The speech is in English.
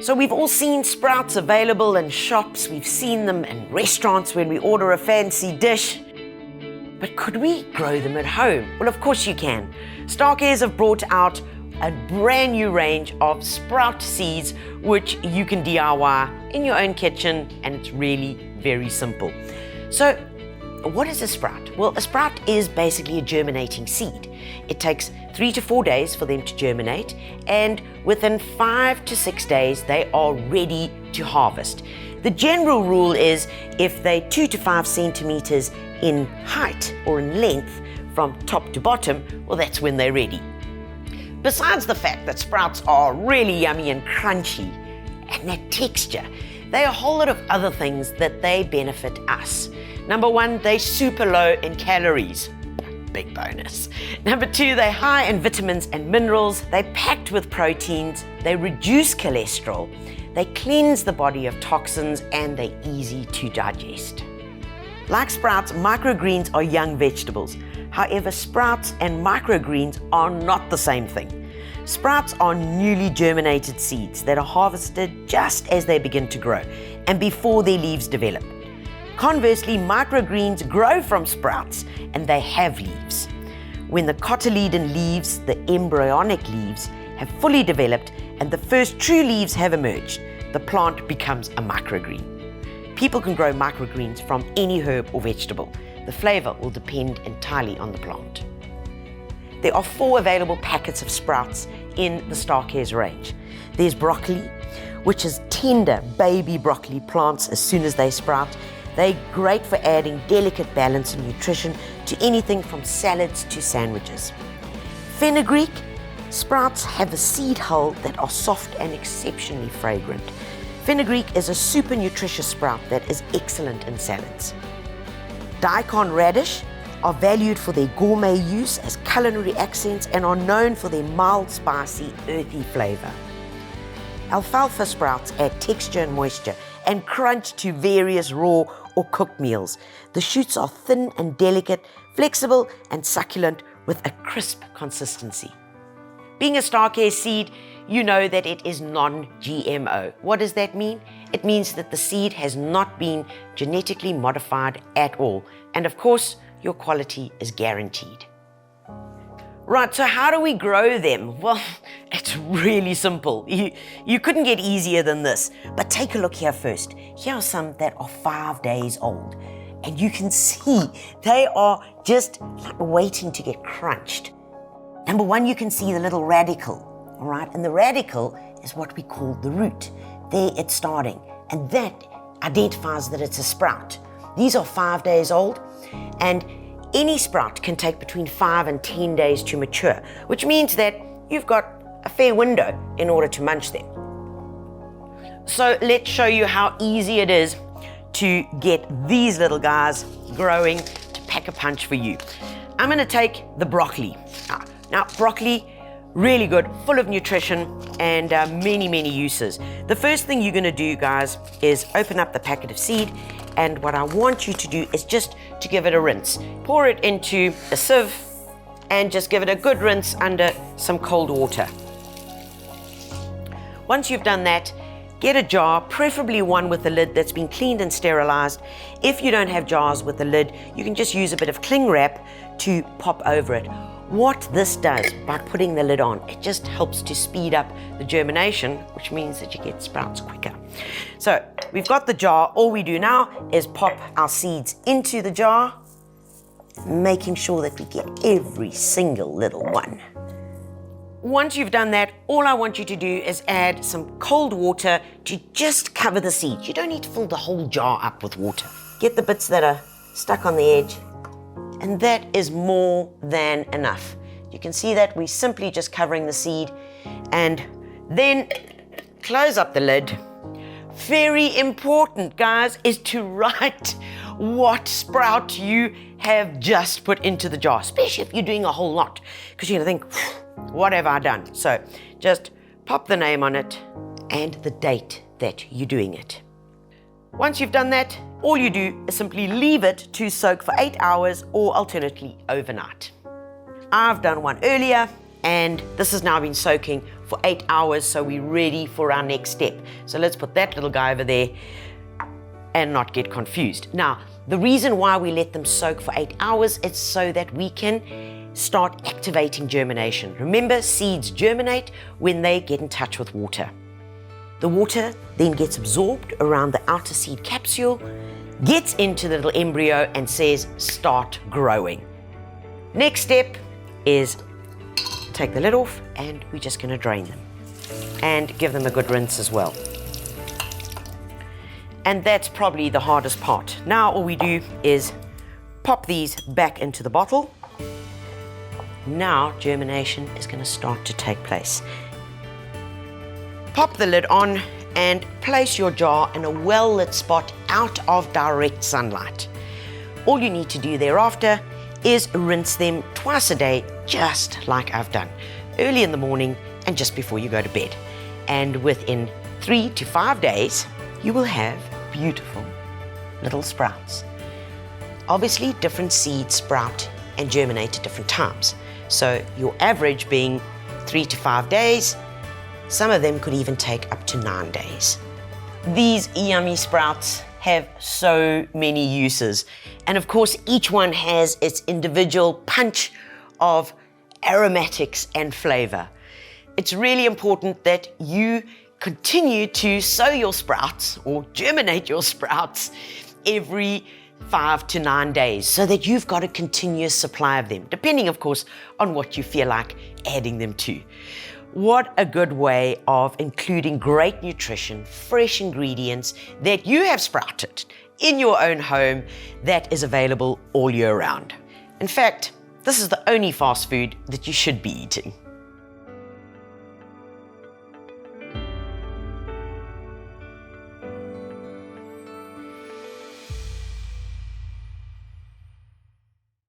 So we've all seen sprouts available in shops, we've seen them in restaurants when we order a fancy dish. But could we grow them at home? Well, of course you can. Starke Ayres have brought out a brand new range of sprout seeds which you can DIY in your own kitchen, and it's really very simple. So what is a sprout? Well, a sprout is basically a germinating seed. It takes 3 to 4 days for them to germinate, and within 5 to 6 days they are ready to harvest. The general rule is if they're 2 to 5 centimeters in height or in length from top to bottom, well, that's when they're ready. Besides the fact that sprouts are really yummy and crunchy and that texture, there are a whole lot of other things that they benefit us. Number one, they're super low in calories. Big bonus. Number two, they're high in vitamins and minerals. They're packed with proteins. They reduce cholesterol. They cleanse the body of toxins, and they're easy to digest. Like sprouts, microgreens are young vegetables. However, sprouts and microgreens are not the same thing. Sprouts are newly germinated seeds that are harvested just as they begin to grow and before their leaves develop. Conversely, microgreens grow from sprouts and they have leaves. When the cotyledon leaves, the embryonic leaves, have fully developed and the first true leaves have emerged, the plant becomes a microgreen. People can grow microgreens from any herb or vegetable. The flavour will depend entirely on the plant. There are 4 available packets of sprouts in the Starke Ayres range. There's broccoli, which is tender baby broccoli plants as soon as they sprout. They're great for adding delicate balance and nutrition to anything from salads to sandwiches. Fenugreek sprouts have a seed hull that are soft and exceptionally fragrant. Fenugreek is a super nutritious sprout that is excellent in salads. Daikon radish are valued for their gourmet use as culinary accents and are known for their mild, spicy, earthy flavour. Alfalfa sprouts add texture and moisture and crunch to various raw or cooked meals. The shoots are thin and delicate, flexible and succulent with a crisp consistency. Being a Starke Ayres seed, you know that it is non-GMO. What does that mean? It means that the seed has not been genetically modified at all. And of course, your quality is guaranteed. Right, so how do we grow them? Well, it's really simple. You couldn't get easier than this. But take a look here first. Here are some that are 5 days old. And you can see they are just waiting to get crunched. Number one, you can see the little radicle. All right, and the radicle is what we call the root. There it's starting, and that identifies that it's a sprout. These are 5 days old, and any sprout can take between 5 and 10 days to mature, which means that you've got a fair window in order to munch them. So let's show you how easy it is to get these little guys growing to pack a punch for you. I'm going to take the broccoli. Now, broccoli, really good, full of nutrition and many uses. The first thing you're going to do, guys, is open up the packet of seed, and what I want you to do is just to give it a rinse. Pour it into a sieve and just give it a good rinse under some cold water. Once you've done that, get a jar, preferably one with a lid that's been cleaned and sterilized. If you don't have jars with a lid, you can just use a bit of cling wrap to pop over it. What this does by putting the lid on, it just helps to speed up the germination, which means that you get sprouts quicker. So we've got the jar. All we do now is pop our seeds into the jar, making sure that we get every single little one. Once you've done that, all I want you to do is add some cold water to just cover the seeds. You don't need to fill the whole jar up with water. Get the bits that are stuck on the edge, and that is more than enough. You can see that we're simply just covering the seed, and then close up the lid. Very important, guys, is to write what sprout you have just put into the jar, especially if you're doing a whole lot, because you're gonna think, what have I done? So just pop the name on it and the date that you're doing it. Once you've done that, all you do is simply leave it to soak for 8 hours or alternately overnight. I've done one earlier, and this has now been soaking for 8 hours so we're ready for our next step. So let's put that little guy over there and not get confused. Now, the reason why we let them soak for 8 hours is so that we can start activating germination. Remember, seeds germinate when they get in touch with water. The water then gets absorbed around the outer seed capsule, gets into the little embryo and says, start growing. Next step is take the lid off and we're just going to drain them and give them a good rinse as well. And that's probably the hardest part. Now all we do is pop these back into the bottle. Now germination is going to start to take place. Pop the lid on and place your jar in a well-lit spot out of direct sunlight. All you need to do thereafter is rinse them twice a day, just like I've done, early in the morning and just before you go to bed. And within 3 to 5 days, you will have beautiful little sprouts. Obviously, different seeds sprout and germinate at different times. So your average being 3 to 5 days, some of them could even take up to 9 days. These yummy sprouts have so many uses. And of course, each one has its individual punch of aromatics and flavor. It's really important that you continue to sow your sprouts or germinate your sprouts every 5 to 9 days so that you've got a continuous supply of them, depending, of course, on what you feel like adding them to. What a good way of including great nutrition, fresh ingredients that you have sprouted in your own home that is available all year round. In fact, this is the only fast food that you should be eating.